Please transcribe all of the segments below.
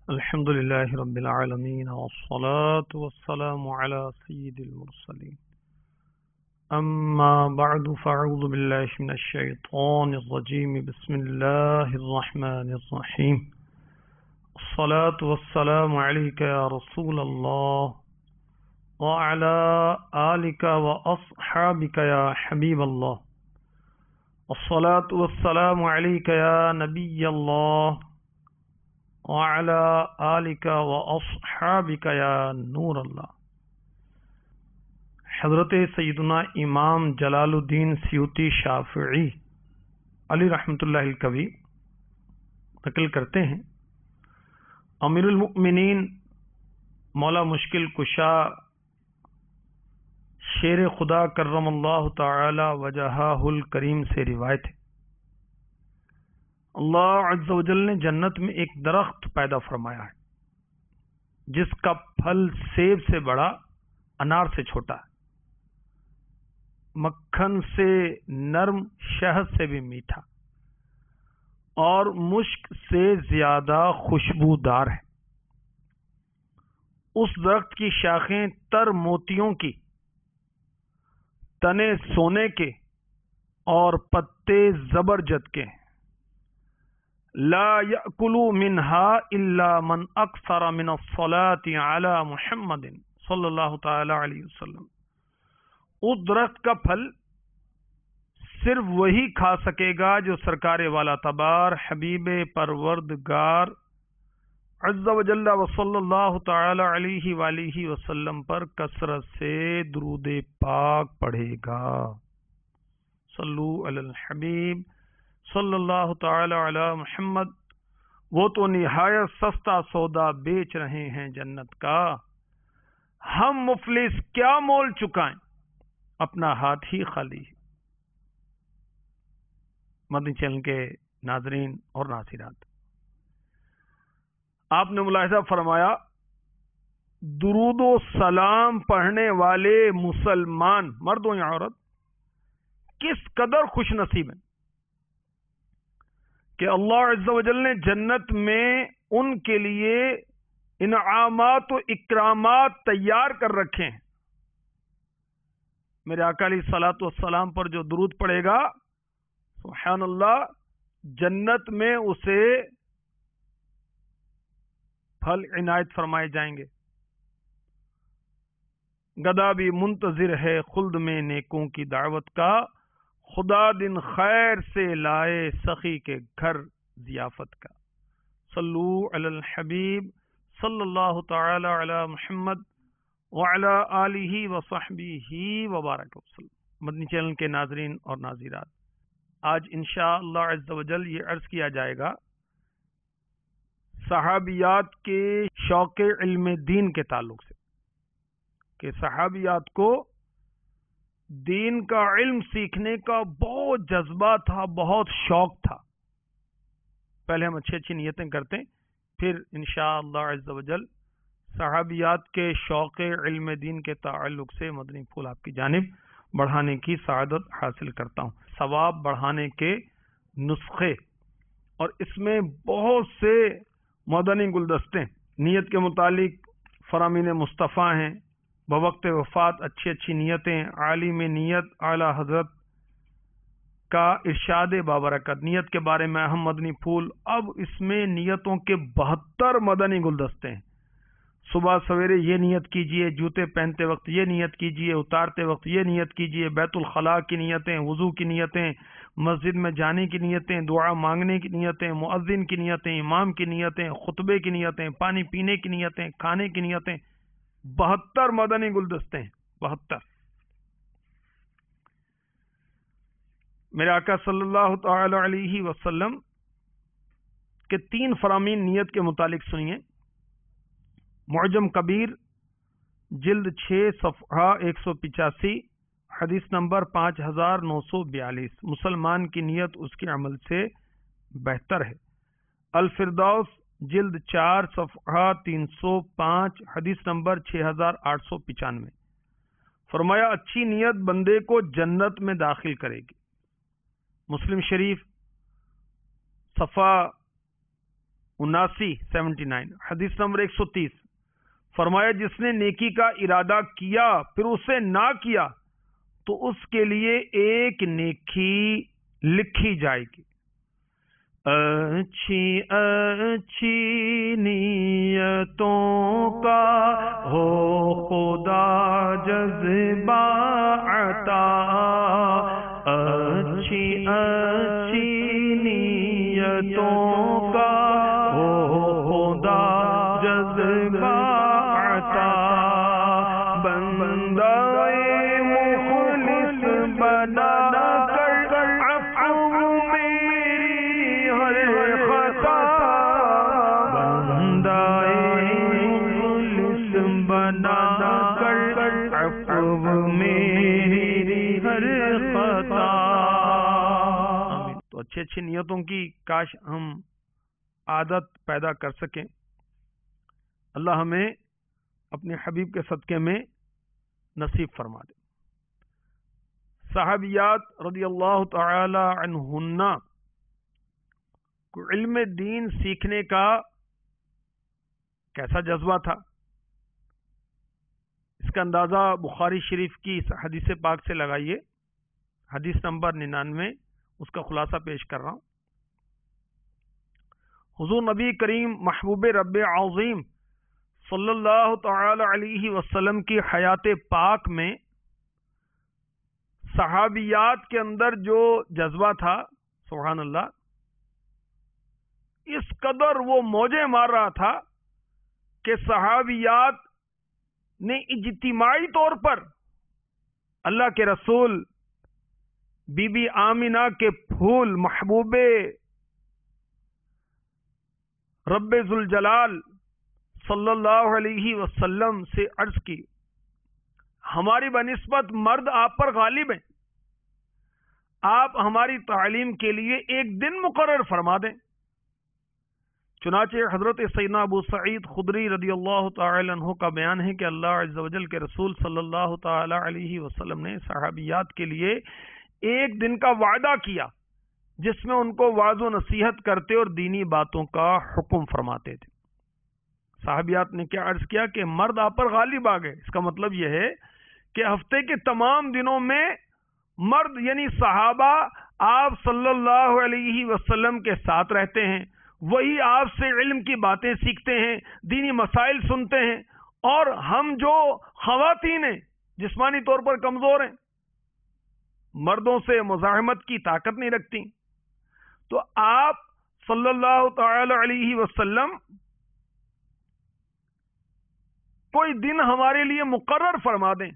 الحمد لله رب العالمين والصلاة والسلام على سيد المرسلين أما بعد فأعوذ بالله من الشيطان الرجيم بسم الله الرحمن الرحيم الصلاة والسلام عليك يا رسول الله وعلى آلك وأصحابك يا حبيب الله الصلاة والسلام عليك يا نبي الله وعلى آلك وأصحابك يا نور اللہ۔ حضرت سیدنا امام جلال الدین سیوطی شافعی علی رحمۃ اللہ الکوی نقل کرتے ہیں، امیر المؤمنین مولا مشکل کشا شیر خدا کرم اللہ تعالی وجہہ الکریم سے روایت ہے، اللہ عز و جل نے جنت میں ایک درخت پیدا فرمایا ہے جس کا پھل سیب سے بڑا، انار سے چھوٹا ہے، مکھن سے نرم، شہد سے بھی میٹھا اور مشک سے زیادہ خوشبودار ہے۔ اس درخت کی شاخیں تر موتیوں کی، تنے سونے کے اور پتے زبرجد کے ہیں۔ لا یأکلوا منها الا من اکثر من الصلاة علی محمد صلی اللہ تعالی علیہ وسلم۔ اس درخت کا پھل صرف وہی کھا سکے گا جو سرکار والا تبار حبیب پروردگار عز و جل و صلی اللہ تعالی علیہ وآلہ وسلم پر کثرت سے درود پاک پڑھے گا۔ صلو علی الحبیب صلی اللہ تعالی علی محمد۔ وہ تو نہایت سستا سودا بیچ رہے ہیں جنت کا، ہم مفلس کیا مول چکائیں، اپنا ہاتھ ہی خالی ہے۔ مدنی چینل کے ناظرین اور ناظرات، آپ نے ملاحظہ فرمایا درود و سلام پڑھنے والے مسلمان مرد ہو یا عورت کس قدر خوش نصیب ہیں کہ اللہ عز و جل نے جنت میں ان کے لیے انعامات و اکرامات تیار کر رکھے ہیں۔ میرے آقا علیہ الصلوۃ والسلام پر جو درود پڑے گا، سبحان اللہ، جنت میں اسے پھل عنایت فرمائے جائیں گے۔ گدا بھی منتظر ہے خلد میں نیکوں کی دعوت کا، خدا دن خیر سے لائے سخی کے گھر ضیافت کا۔ صلو علی الحبیب صلی اللہ تعالی علی محمد وعلی آلہ وصحبہ وبارک وسلم۔ مدنی چینل کے ناظرین اور ناظرات، آج انشاءاللہ عز و جل یہ عرض کیا جائے گا صحابیات کے شوق علم دین کے تعلق سے، کہ صحابیات کو دین کا علم سیکھنے کا بہت جذبہ تھا، بہت شوق تھا۔ پہلے ہم اچھی نیتیں کرتے ہیں، پھر انشاءاللہ عز و جل صحابیات کے شوق علم دین کے تعلق سے مدنی پھول آپ کی جانب بڑھانے کی سعادت حاصل کرتا ہوں۔ ثواب بڑھانے کے نسخے، اور اس میں بہت سے مدنی گلدستے نیت کے متعلق فرامین مصطفیٰ ہیں، بوقت وفات اچھی نیتیں، عالم نیت اعلی حضرت کا ارشاد بابرکت نیت کے بارے میں اہم مدنی پھول۔ اب اس میں نیتوں کے 72 مدنی گلدستے ہیں۔ صبح سویرے یہ نیت کیجئے، جوتے پہنتے وقت یہ نیت کیجئے، اتارتے وقت یہ نیت کیجئے، بیت الخلاء کی نیتیں، وضو کی نیتیں، مسجد میں جانے کی نیتیں، دعا مانگنے کی نیتیں، مؤذن کی نیتیں، امام کی نیتیں، خطبے کی نیتیں، پانی پینے کی نیتیں، کھانے کی نیتیں، 72 مدنی گلدستے ہیں، 72۔ میرے آقا صلی اللہ تعالی علیہ وسلم کے 3 فرامین نیت کے متعلق سنیے۔ معجم کبیر جلد 6 صفحہ 185، حدیث نمبر 5942، مسلمان کی نیت اس کے عمل سے بہتر ہے۔ الفردوس جلد 4 صفحہ 305، حدیث نمبر 6895، فرمایا اچھی نیت بندے کو جنت میں داخل کرے گی۔ مسلم شریف صفحہ 79 حدیث نمبر 130 فرمایا جس نے نیکی کا ارادہ کیا پھر اسے نہ کیا تو اس کے لیے ایک نیکی لکھی جائے گی. اچھی اچھی نیتوں کا ہو خدا جذبہ عطا، اچھی اچھی نیتوں کا ہو خدا جذبہ عطا، بندہ مخلص بنا تو اچھی اچھی نیتوں کی کاش ہم عادت پیدا کر سکیں. اللہ ہمیں اپنے حبیب کے صدقے میں نصیب فرما دے. صحابیات رضی اللہ تعالی عنہن کو علم دین سیکھنے کا کیسا جذبہ تھا، اس کا اندازہ بخاری شریف کی حدیث پاک سے لگائیے. حدیث نمبر 99 اس کا خلاصہ پیش کر رہا ہوں. حضور نبی کریم محبوب رب عظیم صلی اللہ تعالی علیہ وسلم کی حیات پاک میں صحابیات کے اندر جو جذبہ تھا، سبحان اللہ، اس قدر وہ موجیں مار رہا تھا کہ صحابیات نے اجتماعی طور پر اللہ کے رسول بی بی آمینہ کے پھول محبوب رب ذوالجلال صلی اللہ علیہ وسلم سے عرض کی، ہماری بنسبت مرد آپ پر غالب ہیں، آپ ہماری تعلیم کے لیے ایک دن مقرر فرما دیں. چنانچہ حضرت سیدنا ابو سعید خدری رضی اللہ تعالی عنہ کا بیان ہے کہ اللہ عز و جل کے رسول صلی اللہ تعالی علیہ وسلم نے صحابیات کے لیے ایک دن کا وعدہ کیا جس میں ان کو واعظ و نصیحت کرتے اور دینی باتوں کا حکم فرماتے تھے. صحابیات نے کیا عرض کیا کہ مرد آپ پر غالب آ گئے. اس کا مطلب یہ ہے کہ ہفتے کے تمام دنوں میں مرد یعنی صحابہ آپ صلی اللہ علیہ وسلم کے ساتھ رہتے ہیں، وہی آپ سے علم کی باتیں سیکھتے ہیں، دینی مسائل سنتے ہیں، اور ہم جو خواتین ہیں جسمانی طور پر کمزور ہیں، مردوں سے مزاحمت کی طاقت نہیں رکھتی، تو آپ صلی اللہ تعالی علیہ وسلم کوئی دن ہمارے لیے مقرر فرما دیں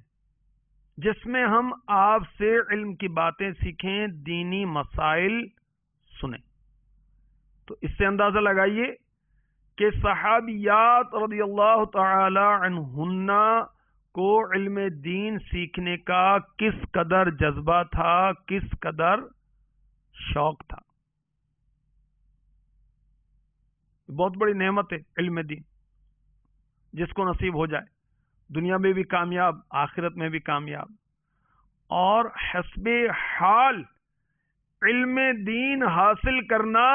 جس میں ہم آپ سے علم کی باتیں سیکھیں، دینی مسائل سنیں. تو اس سے اندازہ لگائیے کہ صحابیات رضی اللہ تعالی عنہن کو علم دین سیکھنے کا کس قدر جذبہ تھا، کس قدر شوق تھا. بہت بڑی نعمت ہے علم دین، جس کو نصیب ہو جائے دنیا میں بھی کامیاب، آخرت میں بھی کامیاب. اور حسب حال علم دین حاصل کرنا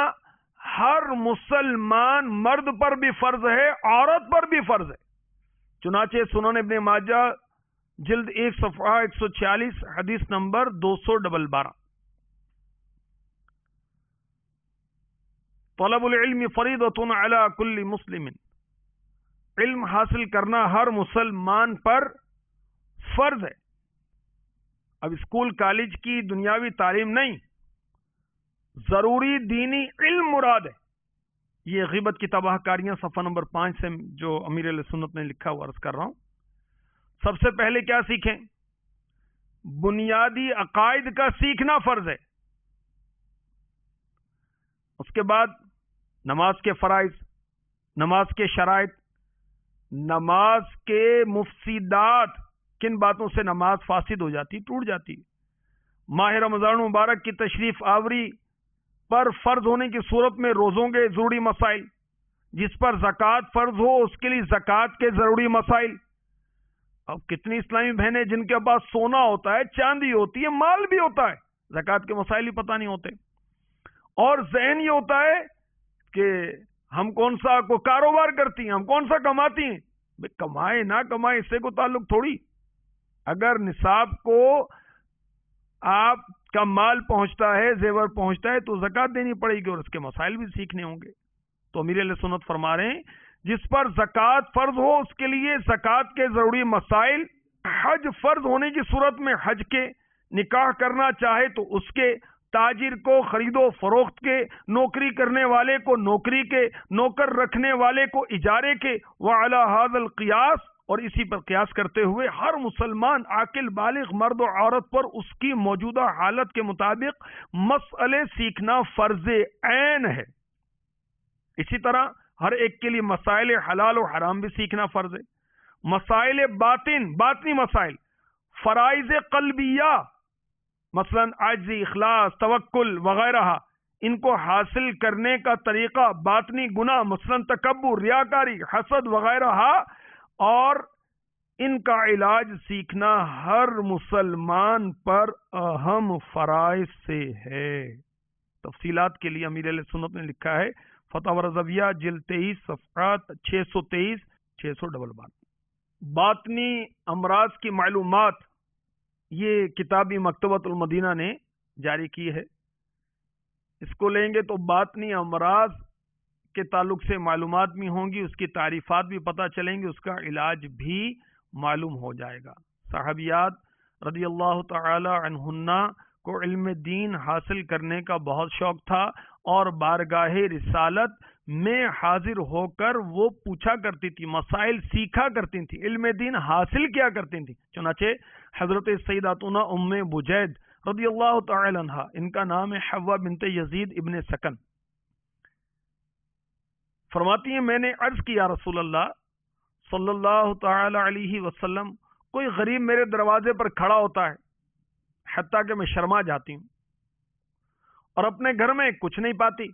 ہر مسلمان مرد پر بھی فرض ہے، عورت پر بھی فرض ہے. چنانچہ سنن ابن ماجہ جلد 1 صفحہ 146 حدیث نمبر 212. طلب العلم فریضۃ علی کل مسلم، علم حاصل کرنا ہر مسلمان پر فرض ہے. اب اسکول کالج کی دنیاوی تعلیم نہیں، ضروری دینی علم مراد ہے. یہ غیبت کی تباہ کاریاں صفحہ نمبر 5 سے جو امیر علیہ سنت نے لکھا ہوا عرض کر رہا ہوں. سب سے پہلے کیا سیکھیں؟ بنیادی عقائد کا سیکھنا فرض ہے. اس کے بعد نماز کے فرائض، نماز کے شرائط، نماز کے مفسدات، کن باتوں سے نماز فاسد ہو جاتی، ٹوٹ جاتی. ماہ رمضان مبارک کی تشریف آوری پر فرض ہونے کی صورت میں روزوں کے ضروری مسائل، جس پر زکوٰۃ فرض ہو اس کے لیے زکوٰۃ کے ضروری مسائل. اب کتنی اسلامی بہنیں جن کے پاس سونا ہوتا ہے، چاندی ہوتی ہے، مال بھی ہوتا ہے، زکوٰۃ کے مسائل ہی پتہ نہیں ہوتے. اور ذہن یہ ہوتا ہے کہ ہم کون سا کو کاروبار کرتی ہیں، ہم کون سا کماتی ہیں؟ کمائے نہ کمائے اس سے کوئی تعلق تھوڑی. اگر نصاب کو آپ کا مال پہنچتا ہے، زیور پہنچتا ہے، تو زکوٰۃ دینی پڑے گی اور اس کے مسائل بھی سیکھنے ہوں گے. تو امیر اہل سنت فرما رہے ہیں جس پر زکوٰۃ فرض ہو اس کے لیے زکوٰۃ کے ضروری مسائل، حج فرض ہونے کی صورت میں حج کے، نکاح کرنا چاہے تو اس کے، تاجر کو خرید و فروخت کے، نوکری کرنے والے کو نوکری کے، نوکر رکھنے والے کو اجارے کے، وعلی ھذا القیاس، اور اسی پر قیاس کرتے ہوئے ہر مسلمان عاقل بالغ مرد و عورت پر اس کی موجودہ حالت کے مطابق مسئلے سیکھنا فرض عین ہے. اسی طرح ہر ایک کے لیے مسائل حلال و حرام بھی سیکھنا فرض ہے. مسائل باطنی مسائل، فرائض قلبیہ مثلا عاجزی، اخلاص، توکل وغیرہ، ان کو حاصل کرنے کا طریقہ، باطنی گناہ مثلا تکبر، ریاکاری، حسد وغیرہ، اور ان کا علاج سیکھنا ہر مسلمان پر اہم فرائض سے ہے. تفصیلات کے لیے امیر اہل سنت نے لکھا ہے فتاوی رضویہ جلد 23 صفحات 623 622. باطنی امراض کی معلومات یہ کتابی مکتبۃ المدینہ نے جاری کی ہے. اس کو لیں گے تو باطنی امراض کے تعلق سے معلومات بھی ہوں گی، اس کی تعریفات بھی پتہ چلیں گی، اس کا علاج بھی معلوم ہو جائے گا. صحابیات رضی اللہ تعالی عنہن کو علم دین حاصل کرنے کا بہت شوق تھا اور بارگاہ رسالت میں حاضر ہو کر وہ پوچھا کرتی تھی، مسائل سیکھا کرتی تھی، علم دین حاصل کیا کرتی تھی. چنانچہ حضرت سیداتنا ام بجید رضی اللہ تعالی عنہ، ان کا نام ہے حوا بنت یزید ابن سکن، فرماتی ہیں میں نے عرض کیا رسول اللہ صلی اللہ تعالی علیہ وسلم، کوئی غریب میرے دروازے پر کھڑا ہوتا ہے حتیٰ کہ میں شرما جاتی ہوں اور اپنے گھر میں کچھ نہیں پاتی،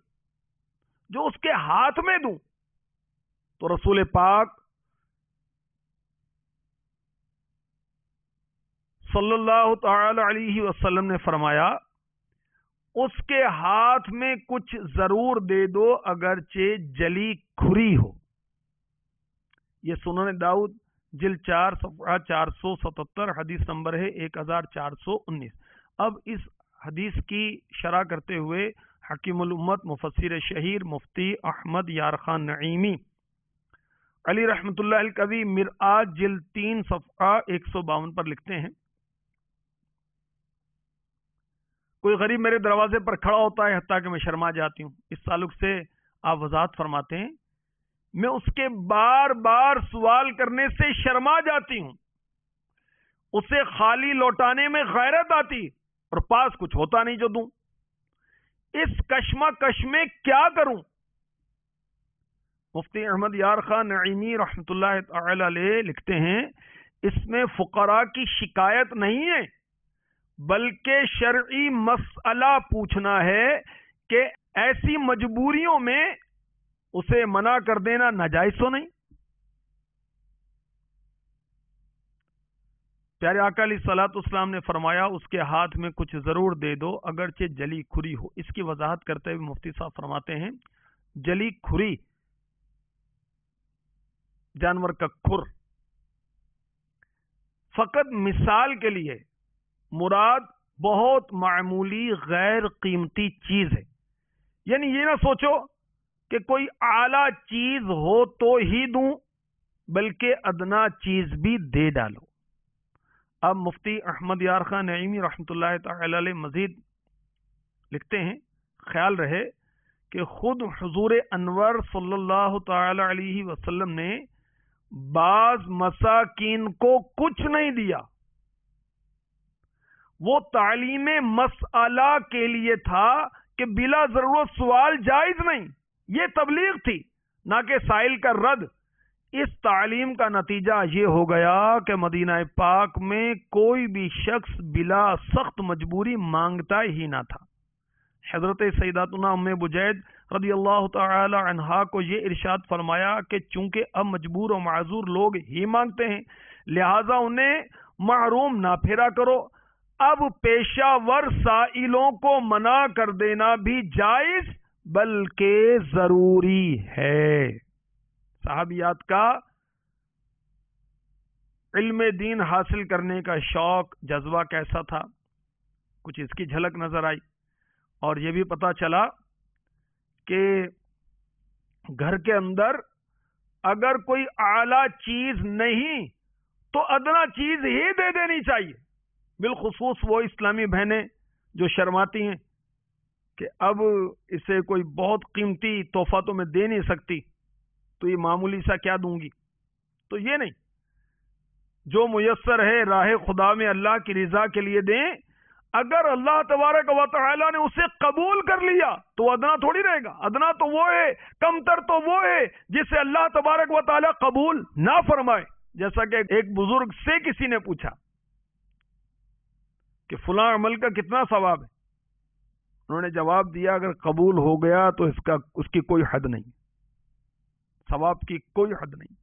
جو اس کے ہاتھ میں دوں. تو رسول پاک صلی اللہ تعالی علیہ وسلم نے فرمایا اس کے ہاتھ میں کچھ ضرور دے دو اگرچہ جلی کھری ہو. یہ سنن داؤد جلد 4 صفحہ 477 حدیث نمبر ہے 1419. اب اس حدیث کی شرح کرتے ہوئے حکیم الامت مفسر شہیر مفتی احمد یار خان نعیمی علی رحمت اللہ القوی مرآت جلد 3 صفحہ 152 پر لکھتے ہیں کوئی غریب میرے دروازے پر کھڑا ہوتا ہے حتیٰ کہ میں شرما جاتی ہوں. اس تعلق سے آپ وضاحت فرماتے ہیں میں اس کے بار بار سوال کرنے سے شرما جاتی ہوں، اسے خالی لوٹانے میں غیرت آتی اور پاس کچھ ہوتا نہیں جو دوں. اس کشمکش میں کیا کروں؟ مفتی احمد یار خان نعیمی رحمت اللہ تعالی علیہ لکھتے ہیں اس میں فقراء کی شکایت نہیں ہے بلکہ شرعی مسئلہ پوچھنا ہے کہ ایسی مجبوریوں میں اسے منع کر دینا ناجائز تو نہیں. پیارے آقا علیہ الصلوۃ والسلام نے فرمایا اس کے ہاتھ میں کچھ ضرور دے دو اگرچہ جلی کھری ہو. اس کی وضاحت کرتے ہوئے مفتی صاحب فرماتے ہیں جلی کھری جانور کا کھر فقط مثال کے لیے مراد بہت معمولی غیر قیمتی چیز ہے. یعنی یہ نہ سوچو کہ کوئی اعلی چیز ہو تو ہی دوں بلکہ ادنا چیز بھی دے ڈالو. اب مفتی احمد یار خان نعیمی رحمت اللہ تعالی علیہ مزید لکھتے ہیں خیال رہے کہ خود حضور انور صلی اللہ تعالی علیہ وسلم نے بعض مساکین کو کچھ نہیں دیا. وہ تعلیم مسئلہ کے لیے تھا کہ بلا ضرورت سوال جائز نہیں، یہ تبلیغ تھی نہ کہ سائل کا رد. اس تعلیم کا نتیجہ یہ ہو گیا کہ مدینہ پاک میں کوئی بھی شخص بلا سخت مجبوری مانگتا ہی نہ تھا. حضرت سیداتنا ام بجید رضی اللہ تعالی عنہا کو یہ ارشاد فرمایا کہ چونکہ اب مجبور و معذور لوگ ہی مانگتے ہیں لہذا انہیں محروم نہ پھیرا کرو. اب پیشہ ور سائلوں کو منع کر دینا بھی جائز بلکہ ضروری ہے۔ صحابیات کا علم دین حاصل کرنے کا شوق، جذبہ کیسا تھا، کچھ اس کی جھلک نظر آئی، اور یہ بھی پتا چلا کہ گھر کے اندر اگر کوئی اعلی چیز نہیں تو ادنا چیز ہی دے دینی چاہیے، بالخصوص وہ اسلامی بہنیں جو شرماتی ہیں کہ اب اسے کوئی بہت قیمتی تحفہ تو میں دے نہیں سکتی، تو یہ معمولی سا کیا دوں گی۔ تو یہ نہیں، جو میسر ہے راہ خدا میں اللہ کی رضا کے لیے دیں۔ اگر اللہ تبارک و تعالی نے اسے قبول کر لیا تو ادنا تھوڑی رہے گا، ادنا تو وہ ہے، کمتر تو وہ ہے جسے اللہ تبارک و تعالی قبول نہ فرمائے۔ جیسا کہ ایک بزرگ سے کسی نے پوچھا کہ فلاں عمل کا کتنا ثواب ہے، انہوں نے جواب دیا اگر قبول ہو گیا تو اس کی کوئی حد نہیں، ثواب کی کوئی حد نہیں۔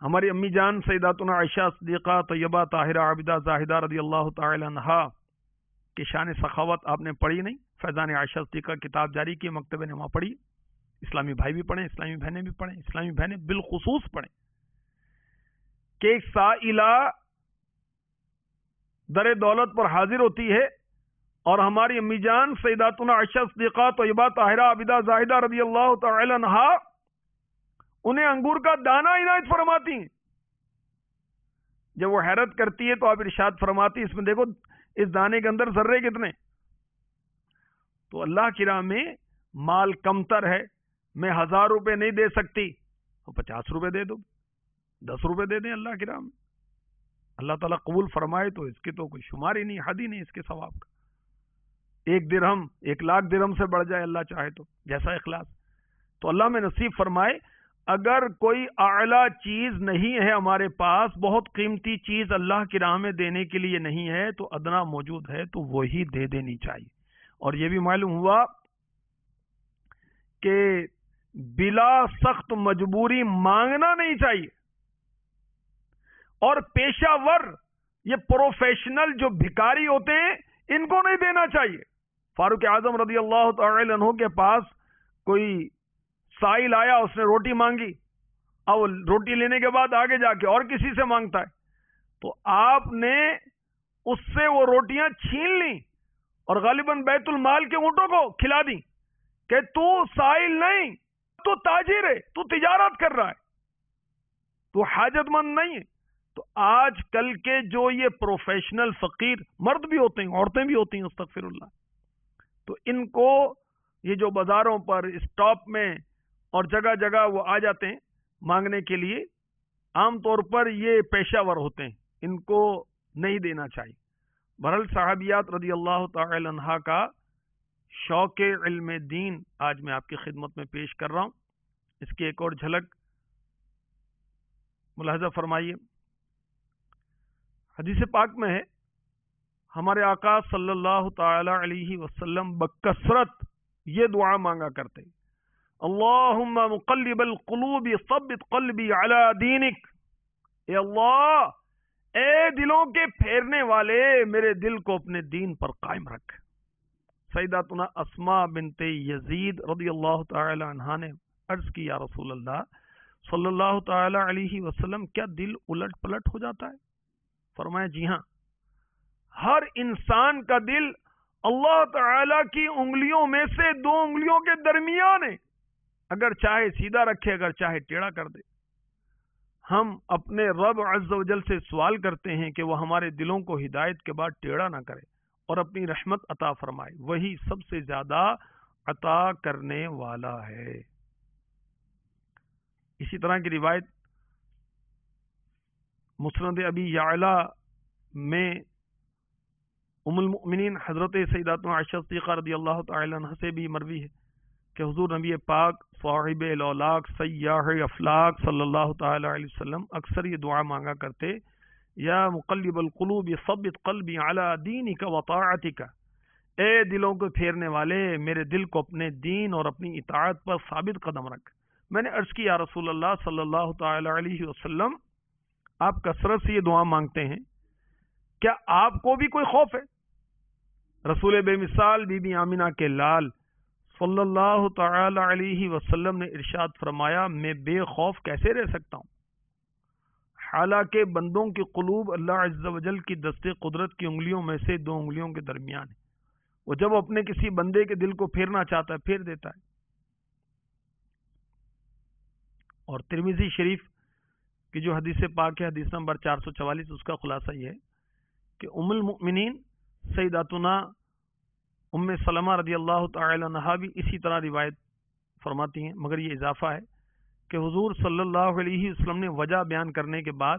ہماری امی جان سیداتنا عائشہ صدیقہ طیبہ طاہرہ عابدہ زاہدہ رضی اللہ تعالی عنہا کی شان سخاوت آپ نے پڑھی نہیں؟ فیضان عائشہ صدیقہ کتاب جاری کی، مکتبہ نما پڑھی، اسلامی بھائی بھی پڑھیں، اسلامی بہنیں بھی پڑھیں، اسلامی بہنیں بالخصوص پڑھیں کہ ایک سائلہ در دولت پر حاضر ہوتی ہے اور ہماری امی جان سیداتنا عائشہ صدیقہ طیبہ طاہرہ عابدہ زاہدہ رضی اللہ تعالی عنہا انہیں انگور کا دانہ عنایت فرماتی ہیں۔ جب وہ حیرت کرتی ہے تو آپ ارشاد فرماتی اس میں دیکھو اس دانے کے اندر ذرے کتنے، تو اللہ کی راہ میں مال کمتر ہے، میں 1000 روپے نہیں دے سکتی تو 50 روپے دے دو، 10 روپے دے دیں اللہ کی راہ میں، اللہ تعالیٰ قبول فرمائے تو اس کی تو کوئی شمار ہی نہیں، حد ہی نہیں اس کے ثواب کا۔ 1 درہم 1,00,000 درہم سے بڑھ جائے اللہ چاہے تو، جیسا اخلاص۔ تو اللہ میں نصیب فرمائے اگر کوئی اعلیٰ چیز نہیں ہے ہمارے پاس، بہت قیمتی چیز اللہ کی راہ میں دینے کے لیے نہیں ہے، تو ادنا موجود ہے تو وہی دے دینی چاہیے۔ اور یہ بھی معلوم ہوا کہ بلا سخت مجبوری مانگنا نہیں چاہیے، اور پیشہ ور یہ پروفیشنل جو بھکاری ہوتے ہیں ان کو نہیں دینا چاہیے۔ فاروق اعظم رضی اللہ تعالی عنہ کے پاس کوئی سائل آیا، اس نے روٹی مانگی، اور روٹی لینے کے بعد آگے جا کے اور کسی سے مانگتا ہے، تو آپ نے اس سے وہ روٹیاں چھین لیں اور غالباً بیت المال کے اونٹوں کو کھلا دی کہ تو سائل نہیں، تو تاجر ہے، تو تجارت کر رہا ہے، تو حاجت مند نہیں ہے۔ تو آج کل کے جو یہ پروفیشنل فقیر مرد بھی ہوتے ہیں، عورتیں بھی ہوتی ہیں، استغفر اللہ، تو ان کو یہ جو بازاروں پر اسٹاپ میں اور جگہ جگہ وہ آ جاتے ہیں مانگنے کے لیے، عام طور پر یہ پیشہ ور ہوتے ہیں، ان کو نہیں دینا چاہیے۔ بہرحال صحابیات رضی اللہ تعالی عنہا کا شوق علم دین آج میں آپ کی خدمت میں پیش کر رہا ہوں۔ اس کی ایک اور جھلک ملاحظہ فرمائیے، حدیث پاک میں ہے ہمارے آقا صلی اللہ تعالی علیہ وسلم بکثرت یہ دعا مانگا کرتے، اللہم مقلب القلوب ثبت قلبی علی دینک، اے اللہ اے دلوں کے پھیرنے والے میرے دل کو اپنے دین پر قائم رکھ۔ سیداتنا اسماء بنت یزید رضی اللہ تعالی عنہا نے عرض کی یا رسول اللہ صلی اللہ تعالی علیہ وسلم کیا دل الٹ پلٹ ہو جاتا ہے؟ فرمایا جی ہاں، ہر انسان کا دل اللہ تعالی کی انگلیوں میں سے 2 انگلیوں کے درمیان ہے، اگر چاہے سیدھا رکھے، اگر چاہے ٹیڑھا کر دے۔ ہم اپنے رب عز و جل سے سوال کرتے ہیں کہ وہ ہمارے دلوں کو ہدایت کے بعد ٹیڑھا نہ کرے اور اپنی رحمت عطا فرمائے، وہی سب سے زیادہ عطا کرنے والا ہے۔ اسی طرح کی روایت مسند ابی یعلا میں ام المؤمنین حضرت سیداتنا عائشہ صدیقہ رضی اللہ تعالی عنہ سے بھی مروی ہے کہ حضور نبی پاک صاحب الاولاق سیاح افلاق صلی اللہ تعالی علیہ وسلم اکثر یہ دعا مانگا کرتے، یا مقلب القلوب ثبت قلبی علی دینک و طاعتک، اے دلوں کو پھیرنے والے میرے دل کو اپنے دین اور اپنی اطاعت پر ثابت قدم رکھ۔ میں نے عرض کی یا رسول اللہ صلی اللہ تعالی علیہ وسلم آپ کثرت سے یہ دعا مانگتے ہیں، کیا آپ کو بھی کوئی خوف ہے؟ رسول بے مثال بی بی آمینہ کے لال صلی اللہ تعالی علیہ وسلم نے ارشاد فرمایا میں بے خوف کیسے رہ سکتا ہوں، حالانکہ بندوں کے قلوب اللہ عز و جل کی دست قدرت کی انگلیوں میں سے دو انگلیوں کے درمیان ہے، وہ جب اپنے کسی بندے کے دل کو پھیرنا چاہتا ہے پھیر دیتا ہے۔ اور ترمذی شریف کی جو حدیث پاک ہے، حدیث نمبر 444، اس کا خلاصہ یہ ہے کہ ام المؤمنین سیداتنا ام سلمہ رضی اللہ تعالی عنہا بھی اسی طرح روایت فرماتی ہیں، مگر یہ اضافہ ہے کہ حضور صلی اللہ علیہ وسلم نے وجہ بیان کرنے کے بعد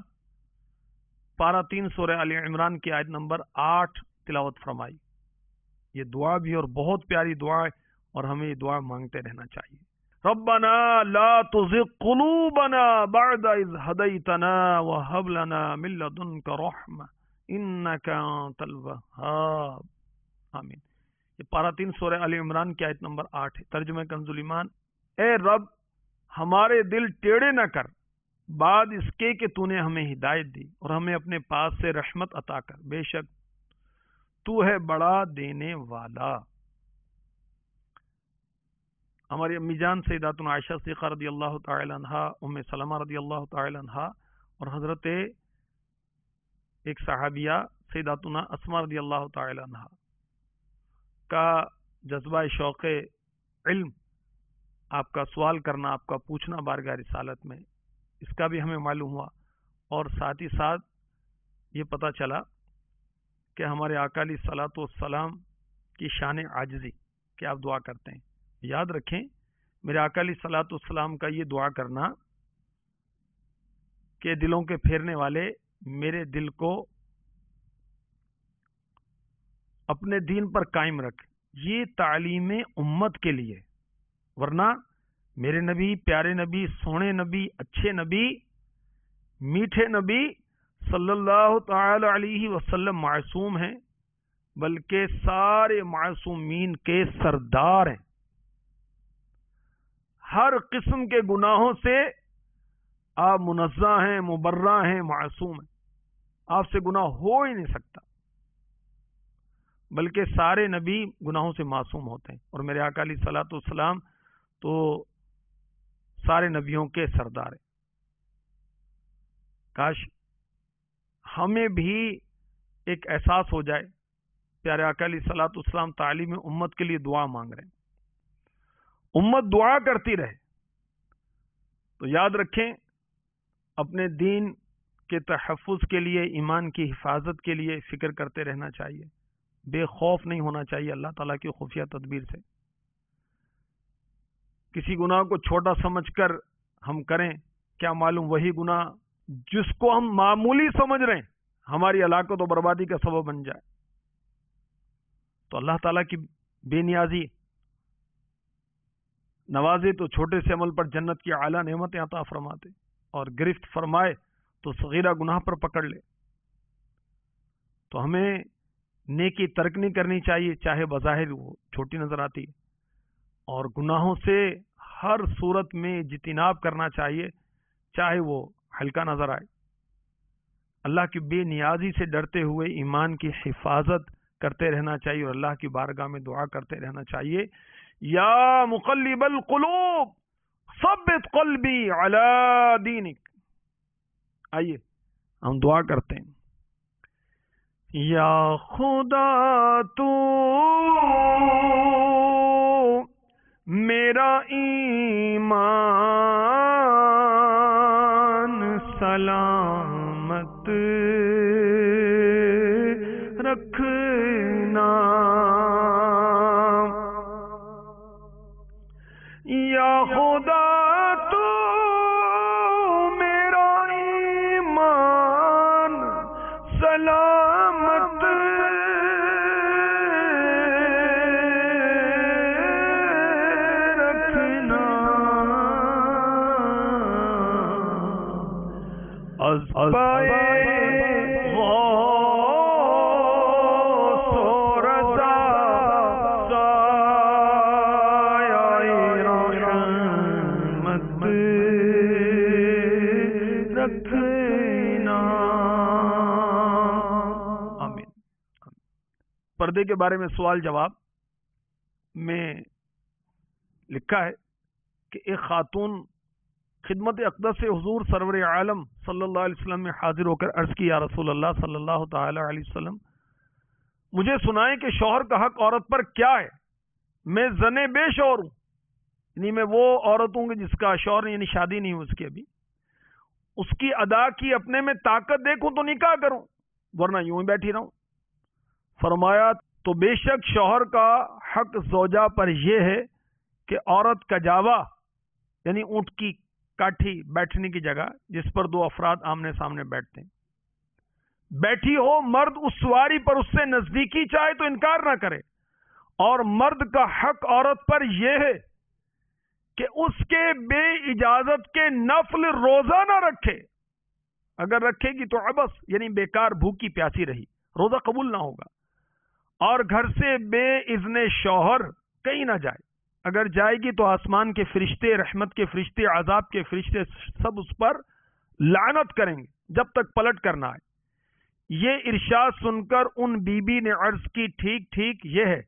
پارہ 3 سورہ آل عمران کی آیت نمبر 8 تلاوت فرمائی۔ یہ دعا بھی اور بہت پیاری دعا ہے، اور ہمیں یہ دعا مانگتے رہنا چاہیے۔ ربنا لا تزغ قلوبنا بعد اذ هديتنا وهب لنا من لدنك رحمة انك انت الوهاب، آمین۔ یہ پارہ 3 سورہ آل عمران کی آیت نمبر 8 ہے۔ ترجمہ کنز ایمان، اے رب ہمارے دل ٹیڑے نہ کر بعد اس کے کہ تو نے ہمیں ہدایت دی، اور ہمیں اپنے پاس سے رحمت عطا کر، بے شک تو ہے بڑا دینے والا۔ ہماری امی جان سیداتنا عائشہ صدیقہ رضی اللہ تعالی عنہا، ام سلمہ رضی اللہ تعالی عنہا، اور حضرت ایک صحابیہ سیداتنا اسماء رضی اللہ تعالی عنہا کا جذبہ شوق علم، آپ کا سوال کرنا، آپ کا پوچھنا بارگاہ رسالت میں، اس کا بھی ہمیں معلوم ہوا، اور ساتھ ہی ساتھ یہ پتہ چلا کہ ہمارے آقا علیہ الصلوۃ والسلام کی شان عاجزی کہ آپ دعا کرتے ہیں۔ یاد رکھیں میرے آقا علیہ الصلوۃ والسلام کا یہ دعا کرنا کہ دلوں کے پھیرنے والے میرے دل کو اپنے دین پر قائم رکھ، یہ تعلیم امت کے لیے، ورنہ میرے نبی، پیارے نبی، سونے نبی، اچھے نبی، میٹھے نبی صلی اللہ تعالی علیہ وسلم معصوم ہیں، بلکہ سارے معصومین کے سردار ہیں۔ ہر قسم کے گناہوں سے آپ منزہ ہیں، مبرہ ہیں، معصوم ہیں، آپ سے گناہ ہو ہی نہیں سکتا، بلکہ سارے نبی گناہوں سے معصوم ہوتے ہیں، اور میرے آقا علیہ الصلوۃ والسلام تو سارے نبیوں کے سردار ہیں۔ کاش ہمیں بھی ایک احساس ہو جائے، پیارے آقا علیہ الصلوۃ والسلام تعلیم امت کے لیے دعا مانگ رہے ہیں، امت دعا کرتی رہے۔ تو یاد رکھیں اپنے دین کے تحفظ کے لیے، ایمان کی حفاظت کے لیے فکر کرتے رہنا چاہیے، بے خوف نہیں ہونا چاہیے اللہ تعالیٰ کی خفیہ تدبیر سے۔ کسی گناہ کو چھوٹا سمجھ کر ہم کریں، کیا معلوم وہی گناہ جس کو ہم معمولی سمجھ رہے ہیں ہماری ہلاکت و بربادی کا سبب بن جائے۔ تو اللہ تعالیٰ کی بے نیازی نوازے تو چھوٹے سے عمل پر جنت کی اعلیٰ نعمتیں عطا فرماتے، اور گرفت فرمائے تو صغیرہ گناہ پر پکڑ لے۔ تو ہمیں نیکی ترک نہیں کرنی چاہیے، چاہے بظاہر وہ چھوٹی نظر آتی ہے، اور گناہوں سے ہر صورت میں اجتناب کرنا چاہیے، چاہے وہ ہلکا نظر آئے۔ اللہ کی بے نیازی سے ڈرتے ہوئے ایمان کی حفاظت کرتے رہنا چاہیے، اور اللہ کی بارگاہ میں دعا کرتے رہنا چاہیے، یا مقلب القلوب ثبت قلبی علی دینک۔ آئیے ہم دعا کرتے ہیں۔ یا خدا تو میرا ایمان سلامت رکھنا، یا خدا تو میرا ایمان سلامت رکھنا، از پائے پردے کے بارے میں سوال جواب میں لکھا ہے کہ ایک خاتون خدمت اقدس سے حضور سرور عالم صلی اللہ علیہ وسلم میں حاضر ہو کر عرض کی، یا رسول اللہ صلی اللہ تعالی علیہ وسلم، مجھے سنائیں کہ شوہر کا حق عورت پر کیا ہے؟ میں زنے بے شوہر ہوں، یعنی میں وہ عورت ہوں جس کا شوہر یعنی شادی نہیں ہو اس کی ابھی، اس کی ادا کی اپنے میں طاقت دیکھوں تو نکاح کروں، ورنہ یوں ہی بیٹھی رہوں۔ فرمایا تو بے شک شوہر کا حق زوجہ پر یہ ہے کہ عورت کا جاوا یعنی اونٹ کی کاٹھی بیٹھنے کی جگہ جس پر دو افراد آمنے سامنے بیٹھتے ہیں، بیٹھی ہو، مرد اس سواری پر اس سے نزدیکی چاہے تو انکار نہ کرے، اور مرد کا حق عورت پر یہ ہے کہ اس کے بے اجازت کے نفل روزہ نہ رکھے، اگر رکھے گی تو عبث یعنی بیکار بھوکی پیاسی رہی، روزہ قبول نہ ہوگا، اور گھر سے بے اذن شوہر کہیں نہ جائے، اگر جائے گی تو آسمان کے فرشتے، رحمت کے فرشتے، عذاب کے فرشتے سب اس پر لعنت کریں گے جب تک پلٹ کرنا ہے۔ یہ ارشاد سن کر ان بی بی نے عرض کی، ٹھیک ٹھیک یہ ہے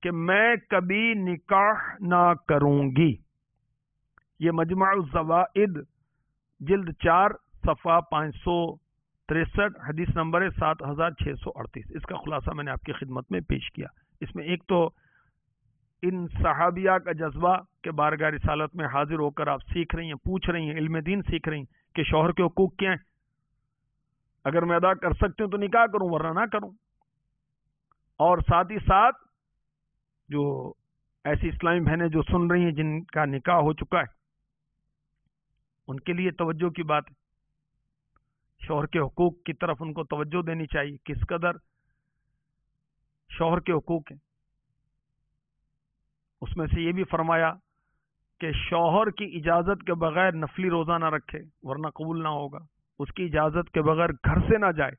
کہ میں کبھی نکاح نہ کروں گی۔ یہ مجمع الزوائد جلد 4 صفحہ 563 حدیث نمبر ہے 7638۔ اس کا خلاصہ میں نے آپ کی خدمت میں پیش کیا۔ اس میں ایک تو ان صحابیہ کا جذبہ کہ بارگاہ رسالت میں حاضر ہو کر آپ سیکھ رہی ہیں، پوچھ رہی ہیں، علم دین سیکھ رہی ہیں کہ شوہر کے حقوق کیا ہیں، اگر میں ادا کر سکتی ہوں تو نکاح کروں ورنہ نہ کروں، اور ساتھ ہی ساتھ جو ایسی اسلامی بہنیں جو سن رہی ہیں جن کا نکاح ہو چکا ہے ان کے لیے توجہ کی بات ہے، شوہر کے حقوق کی طرف ان کو توجہ دینی چاہیے، کس قدر شوہر کے حقوق ہیں۔ اس میں سے یہ بھی فرمایا کہ شوہر کی اجازت کے بغیر نفلی روزہ نہ رکھے ورنہ قبول نہ ہوگا، اس کی اجازت کے بغیر گھر سے نہ جائے،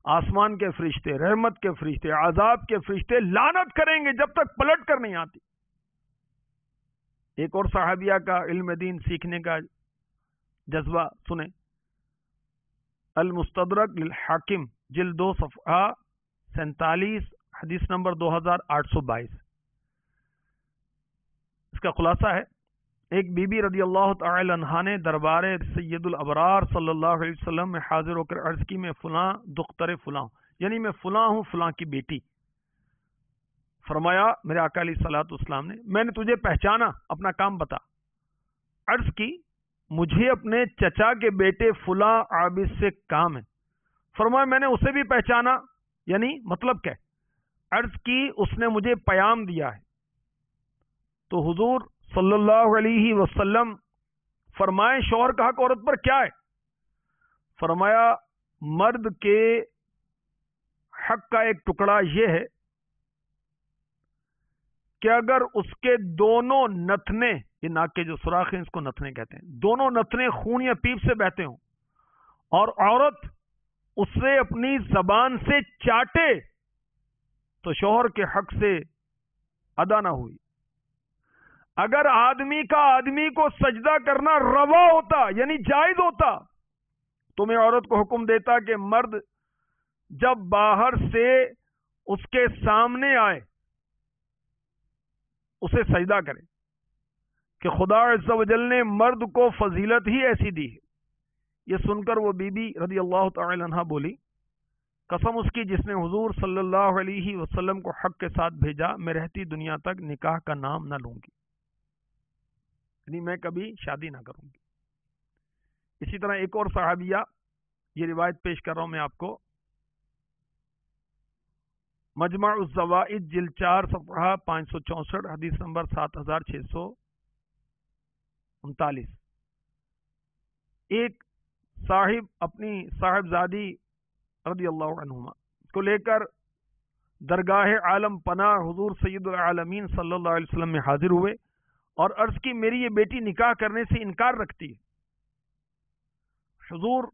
آسمان کے فرشتے، رحمت کے فرشتے، عذاب کے فرشتے لعنت کریں گے جب تک پلٹ کر نہیں آتی۔ ایک اور صحابیہ کا علم دین سیکھنے کا جذبہ سنیں، المستدرک للحاکم جلد 2 صفحہ 47 حدیث نمبر 2822۔ اس کا خلاصہ ہے، ایک بی بی رضی اللہ تعالی عنہا نے دربار سید الابرار صلی اللہ علیہ وسلم میں حاضر ہو کر عرض کی، میں فلاں دختر فلاں یعنی میں فلاں ہوں، فلاں کی بیٹی۔ فرمایا میرے آقا علیہ الصلوۃ والسلام نے، میں نے تجھے پہچانا، اپنا کام بتا۔ عرض کی، مجھے اپنے چچا کے بیٹے فلاں عابد سے کام ہے۔ فرمایا میں نے اسے بھی پہچانا، یعنی مطلب کیا؟ عرض کی، اس نے مجھے پیام دیا ہے۔ تو حضور صلی اللہ علیہ وسلم فرمائے شوہر کا حق عورت پر کیا ہے؟ فرمایا مرد کے حق کا ایک ٹکڑا یہ ہے کہ اگر اس کے دونوں نتنے، یہ ناک کے جو سوراخ ہیں اس کو نتنے کہتے ہیں، دونوں نتنے خون یا پیپ سے بہتے ہوں اور عورت اسے اپنی زبان سے چاٹے تو شوہر کے حق سے ادا نہ ہوئی۔ اگر آدمی کا آدمی کو سجدہ کرنا روا ہوتا یعنی جائز ہوتا تو میں عورت کو حکم دیتا کہ مرد جب باہر سے اس کے سامنے آئے اسے سجدہ کرے، کہ خدا عز و جل نے مرد کو فضیلت ہی ایسی دی ہے۔ یہ سن کر وہ بی بی رضی اللہ تعالی عنہ بولی، قسم اس کی جس نے حضور صلی اللہ علیہ وسلم کو حق کے ساتھ بھیجا، میں رہتی دنیا تک نکاح کا نام نہ لوں گی، یعنی میں کبھی شادی نہ کروں گی۔ اسی طرح ایک اور صحابیہ، یہ روایت پیش کر رہا ہوں میں آپ کو، مجمع الزوائد جلد 4 صفحہ 564 حدیث نمبر 7639۔ ایک صاحب اپنی صاحبزادی رضی اللہ عنہما کو لے کر درگاہ عالم پناہ حضور سید العالمین صلی اللہ علیہ وسلم میں حاضر ہوئے اور عرض کی، میری یہ بیٹی نکاح کرنے سے انکار رکھتی ہے۔ حضور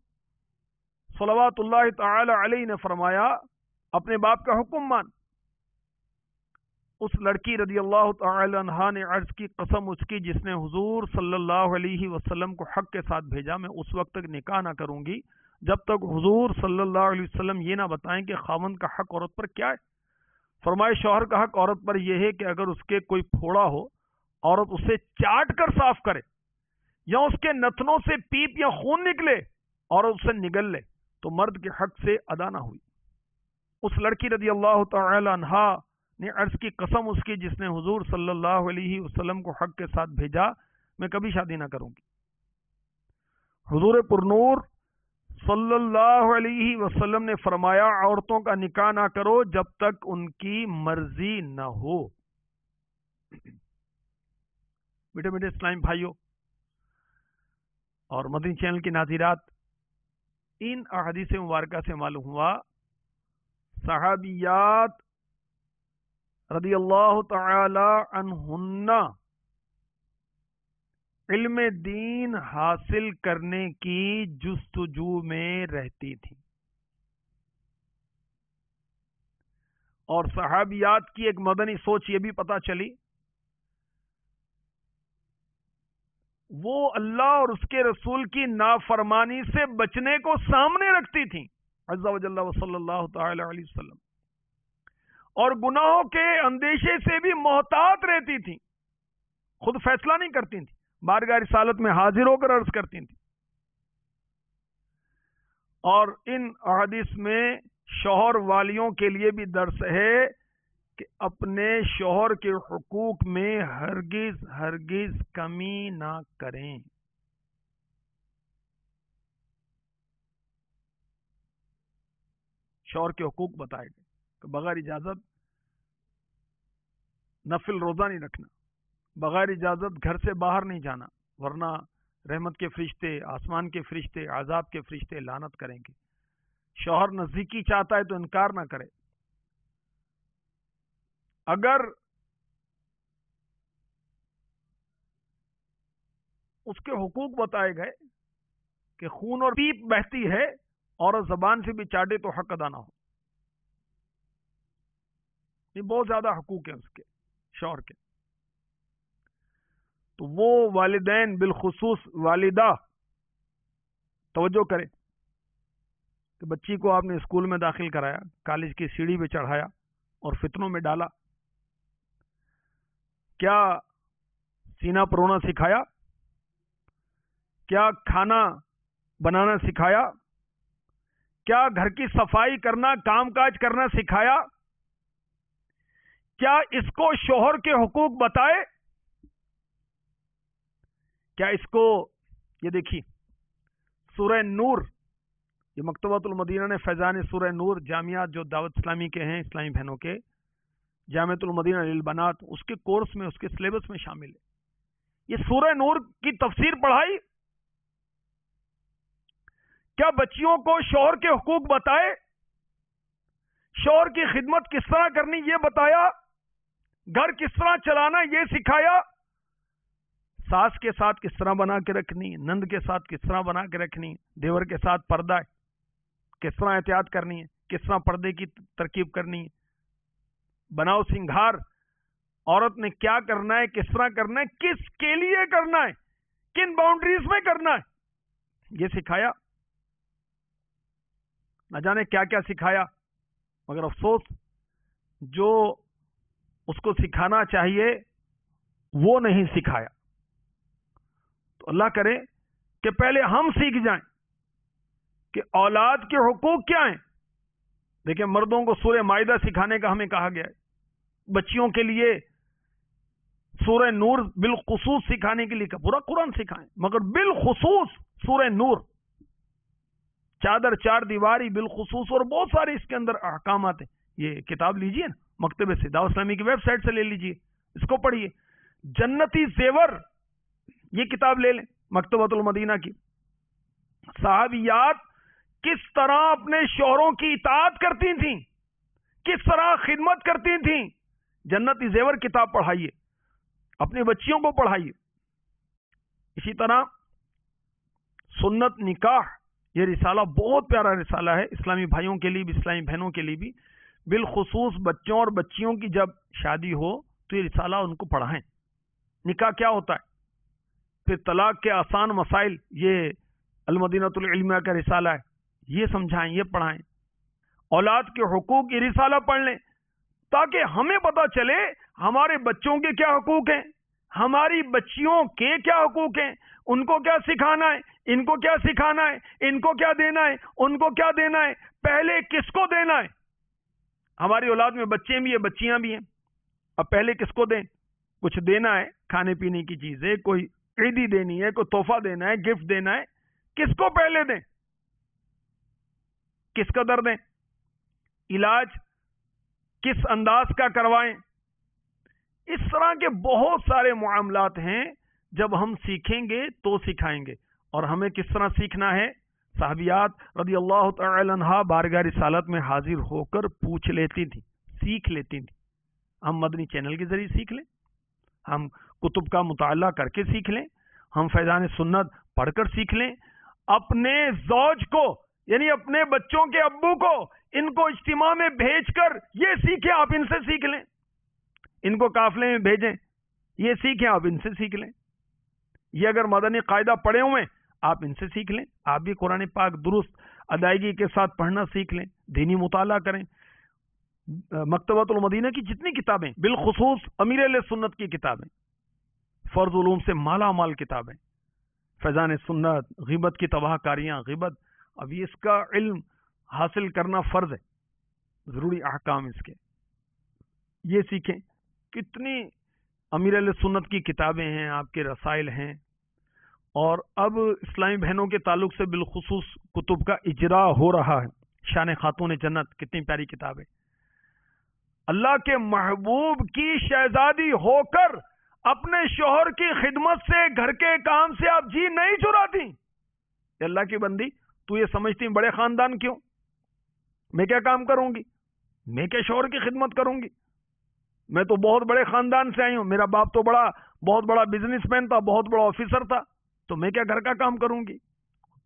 صلوات اللہ تعالی علیہ نے فرمایا، اپنے باپ کا حکم مان۔ اس لڑکی رضی اللہ تعالی عنہا نے عرض کی، قسم اس کی جس نے حضور صلی اللہ علیہ وسلم کو حق کے ساتھ بھیجا، میں اس وقت تک نکاح نہ کروں گی جب تک حضور صلی اللہ علیہ وسلم یہ نہ بتائیں کہ خاوند کا حق عورت پر کیا ہے۔ فرمائے شوہر کا حق عورت پر یہ ہے کہ اگر اس کے کوئی پھوڑا ہو عورت اسے چاٹ کر صاف کرے یا اس کے نتنوں سے پیپ یا خون نکلے اور اسے نگل لے تو مرد کے حق سے ادا نہ ہوئی۔ اس لڑکی رضی اللہ تعالی عنہا نے عرض کی، قسم اس کی جس نے حضور صلی اللہ علیہ وسلم کو حق کے ساتھ بھیجا، میں کبھی شادی نہ کروں گی۔ حضور پرنور صلی اللہ علیہ وسلم نے فرمایا، عورتوں کا نکاح نہ کرو جب تک ان کی مرضی نہ ہو۔ بیٹے بیٹے اسلام بھائیوں اور مدنی چینل کی ناظرات، ان احادیث مبارکہ سے معلوم ہوا صحابیات رضی اللہ تعالی عنہن علم دین حاصل کرنے کی جستجو میں رہتی تھی، اور صحابیات کی ایک مدنی سوچ یہ بھی پتہ چلی، وہ اللہ اور اس کے رسول کی نافرمانی سے بچنے کو سامنے رکھتی تھیں عز و جل و صلی اللہ تعالی علیہ وسلم، اور گناہوں کے اندیشے سے بھی محتاط رہتی تھیں، خود فیصلہ نہیں کرتی تھیں، بارگاہ رسالت میں حاضر ہو کر عرض کرتی تھیں۔ اور ان احادیث میں شوہر والیوں کے لیے بھی درس ہے کہ اپنے شوہر کے حقوق میں ہرگز ہرگز کمی نہ کریں۔ شوہر کے حقوق بتائے گئے کہ بغیر اجازت نفل روزہ نہیں رکھنا، بغیر اجازت گھر سے باہر نہیں جانا، ورنہ رحمت کے فرشتے، آسمان کے فرشتے، عذاب کے فرشتے لعنت کریں گے۔ شوہر نزدیکی چاہتا ہے تو انکار نہ کرے، اگر اس کے حقوق بتائے گئے کہ خون اور پیپ بہتی ہے اور زبان سے بھی چاٹے تو حق ادا نہ ہو۔ یہ بہت زیادہ حقوق ہیں اس کے شوہر کے، تو وہ والدین بالخصوص والدہ توجہ کرے کہ بچی کو آپ نے اسکول میں داخل کرایا، کالج کی سیڑھی پہ چڑھایا اور فتنوں میں ڈالا، کیا سینہ پرونا سکھایا؟ کیا کھانا بنانا سکھایا؟ کیا گھر کی صفائی کرنا، کام کاج کرنا سکھایا؟ کیا اس کو شوہر کے حقوق بتائے؟ کیا اس کو، یہ دیکھیے سورہ نور، یہ مکتبۃ المدینہ نے فیضان سورہ نور، جامعات جو دعوت اسلامی کے ہیں، اسلامی بہنوں کے، جامعۃ المدینہ للبنات، اس کے کورس میں، اس کے سلیبس میں شامل ہے۔ یہ سورہ نور کی تفسیر پڑھائی؟ کیا بچیوں کو شوہر کے حقوق بتائے؟ شوہر کی خدمت کس طرح کرنی یہ بتایا؟ گھر کس طرح چلانا یہ سکھایا؟ ساس کے ساتھ کس طرح بنا کے رکھنی، نند کے ساتھ کس طرح بنا کے رکھنی، دیور کے ساتھ پردہ کس طرح احتیاط کرنی ہے، کس طرح پردے کی ترکیب کرنی ہے، بناؤ سنگھار عورت نے کیا کرنا ہے، کس طرح کرنا ہے، کس کے لیے کرنا ہے، کن باؤنڈریز میں کرنا ہے، یہ سکھایا؟ نہ جانے کیا کیا سکھایا، مگر افسوس جو اس کو سکھانا چاہیے وہ نہیں سکھایا۔ تو اللہ کرے کہ پہلے ہم سیکھ جائیں کہ اولاد کے حقوق کیا ہیں۔ دیکھیں مردوں کو سورہ مائدہ سکھانے کا ہمیں کہا گیا ہے، بچیوں کے لیے سورہ نور بالخصوص سکھانے کے لیے کہ پورا قرآن سکھائیں، مگر بالخصوص سورہ نور، چادر چار دیواری بالخصوص، اور بہت سارے اس کے اندر احکامات ہیں۔ یہ کتاب لیجئے نا مکتبے سے، دعوت اسلامی کی ویب سائٹ سے لے لیجئے، اس کو پڑھیے۔ جنتی زیور، یہ کتاب لے لیں مکتبۃ المدینہ کی۔ صحابیات کس طرح اپنے شوہروں کی اطاعت کرتی تھیں، کس طرح خدمت کرتی تھیں، جنتی زیور کتاب پڑھائیے، اپنی بچیوں کو پڑھائیے۔ اسی طرح سنت نکاح، یہ رسالہ بہت پیارا رسالہ ہے، اسلامی بھائیوں کے لیے بھی، اسلامی بہنوں کے لیے بھی، بالخصوص بچوں اور بچیوں کی جب شادی ہو تو یہ رسالہ ان کو پڑھائیں۔ نکاح کیا ہوتا ہے، پھر طلاق کے آسان مسائل، یہ المدینۃ العلمیہ کا رسالہ ہے، یہ سمجھائیں، یہ پڑھائیں۔ اولاد کے حقوق، یہ رسالہ پڑھ لیں تاکہ ہمیں پتہ چلے ہمارے بچوں کے کیا حقوق ہیں، ہماری بچیوں کے کیا حقوق ہیں، ان کو کیا سکھانا ہے، ان کو کیا سکھانا ہے، ان کو کیا دینا ہے، ان کو کیا دینا ہے، پہلے کس کو دینا ہے۔ ہماری اولاد میں بچے بھی ہیں، بچیاں بھی ہیں، اب پہلے کس کو دیں؟ کچھ دینا ہے، کھانے پینے کی چیزیں، کوئی عیدی دینی ہے، کوئی تحفہ دینا ہے، گفٹ دینا ہے، کس کو پہلے دیں، کس قدر دیں، علاج کس انداز کا کروائیں۔ اس طرح کے بہت سارے معاملات ہیں، جب ہم سیکھیں گے تو سکھائیں گے۔ اور ہمیں کس طرح سیکھنا ہے؟ صحابیات رضی اللہ تعالی عنہ بارگاہ رسالت میں حاضر ہو کر پوچھ لیتی تھی، سیکھ لیتی تھی۔ ہم مدنی چینل کے ذریعے سیکھ لیں، ہم کتب کا مطالعہ کر کے سیکھ لیں، ہم فیضان سنت پڑھ کر سیکھ لیں، اپنے زوج کو یعنی اپنے بچوں کے ابو کو ان کو اجتماع میں بھیج کر یہ سیکھیں، آپ ان سے سیکھ لیں، ان کو قافلے میں بھیجیں، یہ سیکھیں، آپ ان سے سیکھ لیں۔ یہ اگر مدنی قاعدہ پڑھے ہوئے آپ ان سے سیکھ لیں، آپ بھی قرآن پاک درست ادائیگی کے ساتھ پڑھنا سیکھ لیں، دینی مطالعہ کریں۔ مکتبۃ المدینہ کی جتنی کتابیں، بالخصوص امیر اہل سنت کی کتابیں، فرض علوم سے مالا مال کتابیں، فیضان سنت، غیبت کی تباہ کاریاں، غیبت، ابھی اس کا علم حاصل کرنا فرض ہے، ضروری احکام اس کے، یہ سیکھیں۔ کتنی امیر اہل سنت کی کتابیں ہیں، آپ کے رسائل ہیں، اور اب اسلامی بہنوں کے تعلق سے بالخصوص کتب کا اجرا ہو رہا ہے۔ شان خاتون جنت کتنی پیاری کتاب ہے۔ اللہ کے محبوب کی شہزادی ہو کر اپنے شوہر کی خدمت سے، گھر کے کام سے آپ جی نہیں چراتی۔ اللہ کی بندی، تو یہ سمجھتی بڑے خاندان کیوں؟ میں کیا کام کروں گی؟ میں کیا شوہر کی خدمت کروں گی؟ میں تو بہت بڑے خاندان سے آئی ہوں، میرا باپ تو بہت بڑا بزنس مین تھا، بہت بڑا آفیسر تھا، تو میں کیا گھر کا کام کروں گی؟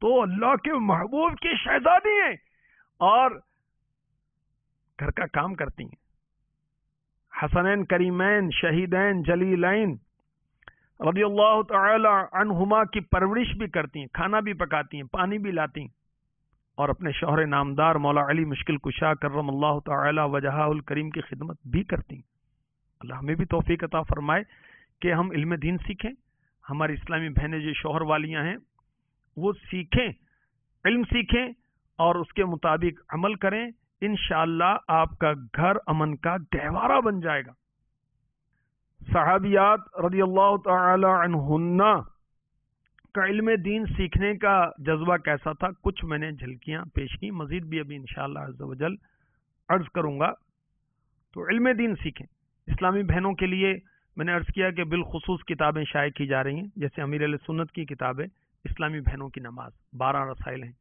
تو اللہ کے محبوب کی شہزادی ہیں اور گھر کا کام کرتی ہیں۔ حسنین کریمین شہیدین جلیلین رضی اللہ تعالی عنہما کی پرورش بھی کرتی ہیں، کھانا بھی پکاتی ہیں، پانی بھی لاتی ہیں، اور اپنے شوہر نامدار مولا علی مشکل کشا کرم اللہ تعالی وجہہ الکریم کی خدمت بھی کرتی ہیں۔ اللہ ہمیں بھی توفیق عطا فرمائے کہ ہم علم دین سیکھیں، ہماری اسلامی بہنیں جو شوہر والیاں ہیں وہ سیکھیں، علم سیکھیں اور اس کے مطابق عمل کریں، انشاءاللہ آپ کا گھر امن کا گہوارہ بن جائے گا۔ صحابیات رضی اللہ تعالی عنہن کا علم دین سیکھنے کا جذبہ کیسا تھا، کچھ میں نے جھلکیاں پیش کی، مزید بھی ابھی انشاءاللہ عز و جل عرض کروں گا۔ تو علم دین سیکھیں۔ اسلامی بہنوں کے لیے میں نے عرض کیا کہ بالخصوص کتابیں شائع کی جا رہی ہیں، جیسے امیر اہل سنت کی کتابیں، اسلامی بہنوں کی نماز، 12 رسائل ہیں،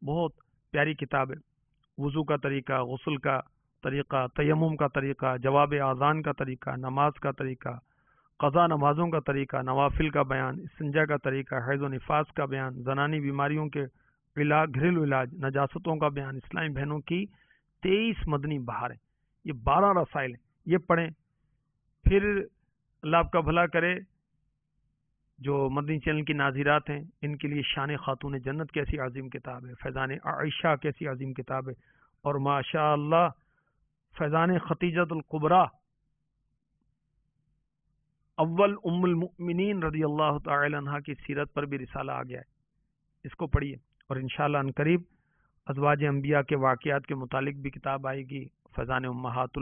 بہت پیاری کتاب ہے۔ وضو کا طریقہ، غسل کا طریقہ، تیمم کا طریقہ، جواب اذان کا طریقہ، نماز کا طریقہ، قضا نمازوں کا طریقہ، نوافل کا بیان، استنجا کا طریقہ، حیض و نفاس کا بیان، زنانی بیماریوں کے علاج، گھریلو علاج، نجاستوں کا بیان، اسلامی بہنوں کی 23 مدنی بہاریں، یہ 12 رسائل ہیں، یہ پڑھیں۔ پھر اللہ آپ کا بھلا کرے، جو مدنی چینل کی ناظرات ہیں ان کے لیے شان خاتون جنت کیسی عظیم کتاب ہے، فیضان عائشہ کیسی عظیم کتاب ہے، اور ماشاء اللہ فیضان خدیجۃ الکبریٰ اول ام المؤمنین رضی اللہ تعالی عنہ کی سیرت پر بھی رسالہ آ گیا ہے، اس کو پڑھیے۔ اور انشاءاللہ عنقریب ازواج انبیاء کے واقعات کے متعلق بھی کتاب آئے گی، فیضان امہات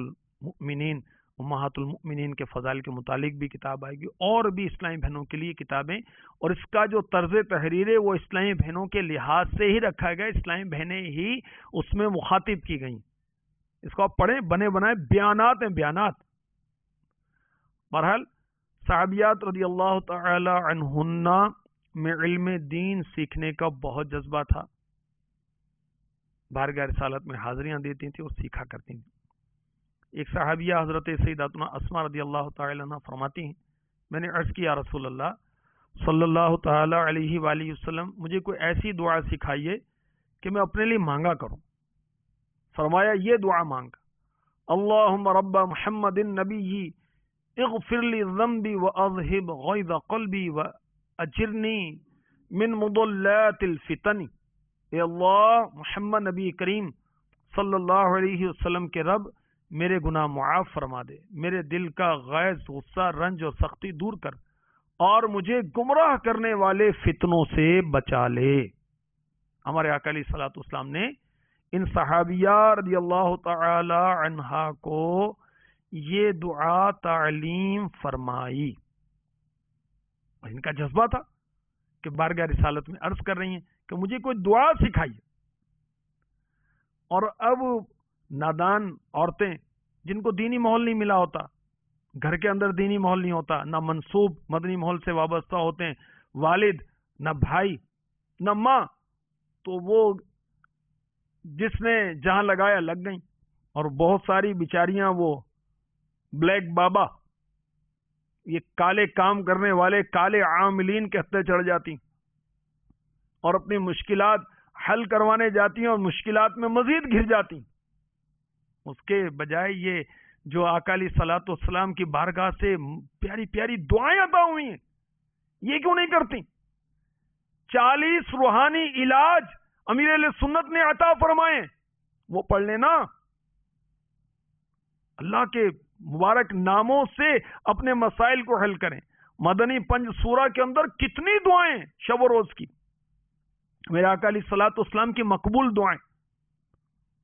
المؤمنین کے فضائل کے متعلق بھی کتاب آئے گی، اور بھی اسلامی بہنوں کے لیے کتابیں، اور اس کا جو طرز تحریر ہے وہ اسلامی بہنوں کے لحاظ سے ہی رکھا گیا، اسلامی بہنیں ہی اس میں مخاطب کی گئیں، اس کو آپ پڑھیں، بنے بنائے بیانات ہیں، بیانات۔ بہرحال صحابیات رضی اللہ تعالی عنہن میں علم دین سیکھنے کا بہت جذبہ تھا، بارگاہ رسالت میں حاضریاں دیتی تھیں اور سیکھا کرتی تھیں۔ ایک صحابیہ حضرت سیداتنا اسماء رضی اللہ تعالی عنہ فرماتی ہیں، میں نے عرض کیا رسول اللہ صلی اللہ تعالی علیہ وآلہ وسلم، مجھے کوئی ایسی دعا سکھائیے کہ میں اپنے لیے مانگا کروں۔ فرمایا یہ دعا مانگ، اللہم رب محمد النبی اغفر لی ذنبی واذہب غیظ قلبی واجرنی من مضلات الفتن۔ اے اللہ، محمد نبی کریم صلی اللہ علیہ وسلم کے رب، میرے گناہ معاف فرما دے، میرے دل کا غیظ، غصہ، رنج اور سختی دور کر، اور مجھے گمراہ کرنے والے فتنوں سے بچا لے۔ ہمارے آقا علیہ الصلوۃ والسلام نے ان صحابیہ رضی اللہ تعالی عنہا کو یہ دعا تعلیم فرمائی۔ ان کا جذبہ تھا کہ بارگاہ رسالت میں عرض کر رہی ہیں کہ مجھے کوئی دعا سکھائیے۔ اور اب نادان عورتیں جن کو دینی ماحول نہیں ملا ہوتا، گھر کے اندر دینی ماحول نہیں ہوتا، نہ منسوب مدنی ماحول سے وابستہ ہوتے ہیں، والد نہ بھائی نہ ماں، تو وہ جس نے جہاں لگایا لگ گئیں، اور بہت ساری بیچاریاں وہ بلیک بابا، یہ کالے کام کرنے والے کالے عاملین کے ہتھے چڑھ جاتی اور اپنی مشکلات حل کروانے جاتی ہیں اور مشکلات میں مزید گھر جاتی۔ اس کے بجائے یہ جو آقا علیہ الصلوۃ والسلام کی بارگاہ سے پیاری پیاری دعائیں عطا ہوئی ہیں، یہ کیوں نہیں کرتی؟ 40 روحانی علاج امیر اہل سنت نے عطا فرمائے، وہ پڑھ لینا۔ اللہ کے مبارک ناموں سے اپنے مسائل کو حل کریں۔ مدنی پنج سورہ کے اندر کتنی دعائیں شب و روز کی، میرے آقا علیہ الصلوۃ والسلام کی مقبول دعائیں،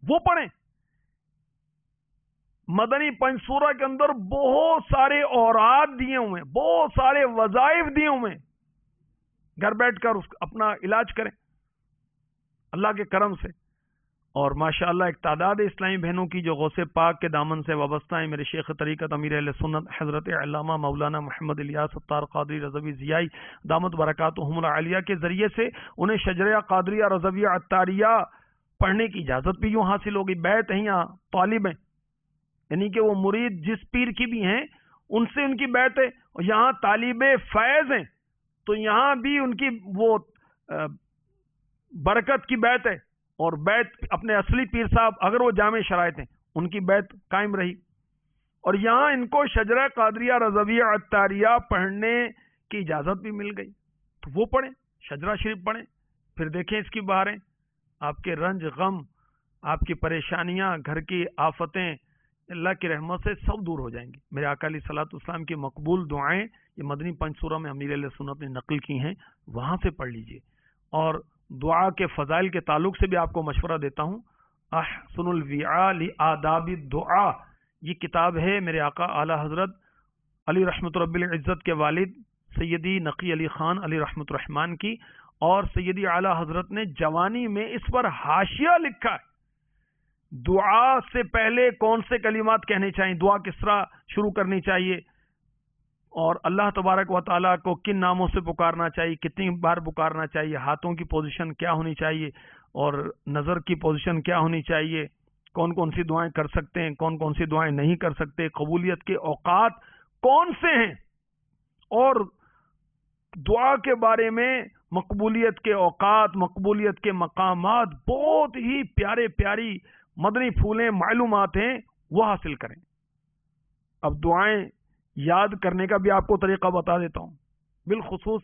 وہ پڑھیں۔ مدنی پنج سورہ کے اندر بہت سارے اوراد دیے ہوئے ہیں، بہت سارے وظائف دیے ہوئے ہیں، گھر بیٹھ کر اپنا علاج کریں اللہ کے کرم سے۔ اور ماشاءاللہ ایک تعداد اسلامی بہنوں کی جو غوث پاک کے دامن سے وابستہ ہیں، میرے شیخ طریقت امیر اہل سنت حضرت علامہ مولانا محمد الیاس ستار قادری رضوی ضیائی دامت برکاتہم العالیہ کے ذریعے سے انہیں شجریہ قادریہ رضویہ عطاریہ پڑھنے کی اجازت بھی یوں حاصل ہوگی۔ بیعت ہیں، یہاں طالب ہیں، یعنی کہ وہ مرید جس پیر کی بھی ہیں ان سے ان کی بیعت ہے، اور یہاں طالب فیض ہیں تو یہاں بھی ان کی وہ برکت کی بیعت ہے، اور بیعت اپنے اصلی پیر صاحب اگر وہ جامع شرائط ہیں ان کی بیعت قائم رہی، اور یہاں ان کو شجرہ قادریہ رضویہ عطاریہ پڑھنے کی اجازت بھی مل گئی، تو وہ پڑھیں، شجرہ شریف پڑھیں، پھر دیکھیں اس کی بہاریں، آپ کے رنج غم، آپ کی پریشانیاں، گھر کی آفتیں اللہ کی رحمت سے سب دور ہو جائیں گی۔ میرے آقا علیہ الصلوۃ والسلام کی مقبول دعائیں یہ مدنی پنج سورہ میں امیر علیہ سنت نے نقل کی ہیں، وہاں سے پڑھ لیجئے۔ اور دعا کے فضائل کے تعلق سے بھی آپ کو مشورہ دیتا ہوں، احسن الوعاء لآداب الدعاء، یہ کتاب ہے میرے آقا اعلی حضرت علی رحمت رب العزت کے والد سیدی نقی علی خان علی رحمت الرحمان کی، اور سیدی اعلی حضرت نے جوانی میں اس پر حاشیہ لکھا ہے، دعا سے پہلے کون سے کلمات کہنے چاہیے، دعا کس طرح شروع کرنی چاہیے، اور اللہ تبارک و تعالیٰ کو کن ناموں سے پکارنا چاہیے، کتنی بار پکارنا چاہیے، ہاتھوں کی پوزیشن کیا ہونی چاہیے، اور نظر کی پوزیشن کیا ہونی چاہیے، کون کون سی دعائیں کر سکتے ہیں، کون کون سی دعائیں نہیں کر سکتے، قبولیت کے اوقات کون سے ہیں، اور دعا کے بارے میں مقبولیت کے اوقات، مقبولیت کے مقامات، بہت ہی پیارے پیاری مدنی پھولیں معلومات ہیں، وہ حاصل کریں۔ اب دعائیں یاد کرنے کا بھی آپ کو طریقہ بتا دیتا ہوں، بالخصوص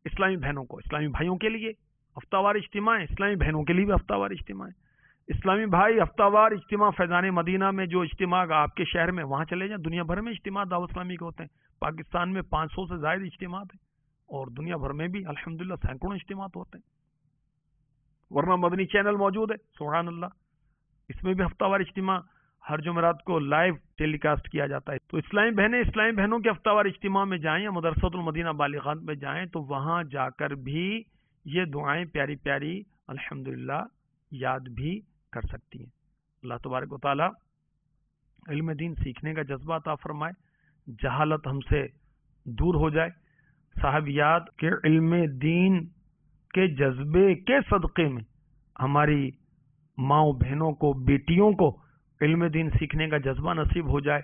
اسلامی بہنوں کو، اسلامی بھائیوں کے لیے ہفتہ وار اجتماع، اسلامی بہنوں کے لیے بھی ہفتہ وار اجتماع۔ اسلامی بھائی ہفتہ وار اجتماع فیضان مدینہ میں جو اجتماع آپ کے شہر میں وہاں چلے جائیں، دنیا بھر میں اجتماع دعوت اسلامی کے ہوتے ہیں، پاکستان میں 500 سے زائد اجتماعات ہیں، اور دنیا بھر میں بھی الحمدللہ سینکڑوں اجتماعات ہوتے ہیں، ورنہ مدنی چینل موجود ہے، سبحان اللہ، اس میں بھی ہفتہ وار اجتماع ہر جمعرات کو لائیو ٹیلی کاسٹ کیا جاتا ہے۔ تو اسلامی بہنوں کے ہفتہ وار اجتماع میں جائیں یا مدرسۃ المدینہ بالغات میں جائیں تو وہاں جا کر بھی یہ دعائیں پیاری پیاری الحمدللہ یاد بھی کر سکتی ہیں۔ اللہ تبارک و تعالی علم دین سیکھنے کا جذبہ عطا فرمائے، جہالت ہم سے دور ہو جائے، صحابیات کے علم دین کے جذبے کے صدقے میں ہماری ماؤں بہنوں کو، بیٹیوں کو علم دین سیکھنے کا جذبہ نصیب ہو جائے،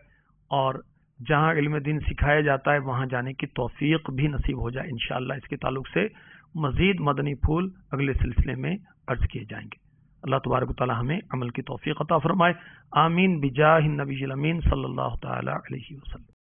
اور جہاں علم دین سکھایا جاتا ہے وہاں جانے کی توفیق بھی نصیب ہو جائے انشاءاللہ۔ اس کے تعلق سے مزید مدنی پھول اگلے سلسلے میں عرض کیے جائیں گے۔ اللہ تبارک و تعالی ہمیں عمل کی توفیق عطا فرمائے، آمین بجاہ النبی الامین صلی اللہ تعالی علیہ وسلم۔